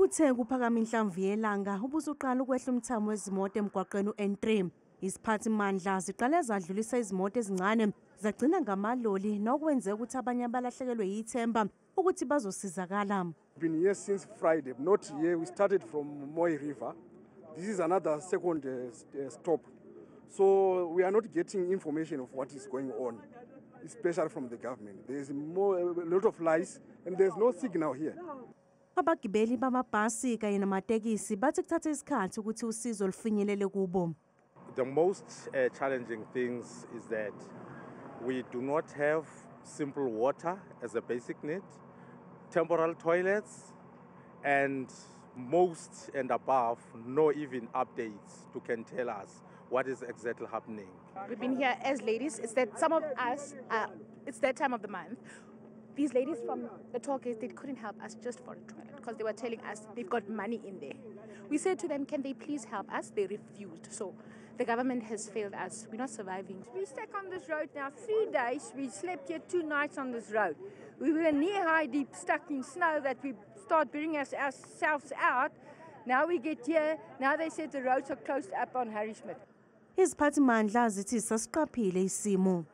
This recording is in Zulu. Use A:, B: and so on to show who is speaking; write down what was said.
A: Kuthe kuphakama inhlamvu yelanga ubusuqala ukwehla umthamo wezimoto emgwaqeni u-N3. Iziphathimandla ziqale zadlulisa izimoto ezincane zagcina ngamaloli nokwenze ukuthi abanye balahlekelwe yithemba ukuthi bazosizakala.
B: We've been here since Friday, not here. We started from Moy River. This is another second stop. So we are not getting information of what is going on, especially from the government. There is a lot of lies and there's no signal here.
A: Abagibeli bamabhasi kanye namatekisi bathi kuthatha isikhathi ukuthi usizo lufinyelele kubo.
C: The most challenging things is that we do not have simple water as a basic need, temporal toilets, and most and above, no even updates to can tell us what is exactly happening.
D: We've been here as ladies. It's that some of us, it's that time of the month. These ladies from the toll gate, they couldn't help us just for a toilet because they were telling us they've got money in there. We said to them, can they please help us? They refused. So the government has failed us. We're not surviving.
E: We're stuck on this road now 3 days. We slept here 2 nights on this road. We were knee-high deep stuck in snow that we start bringing ourselves out. Now we get here. Now they said the roads are closed up on Harry Schmidt.
A: Iziphathimandla zithi sasiqaphile isimo.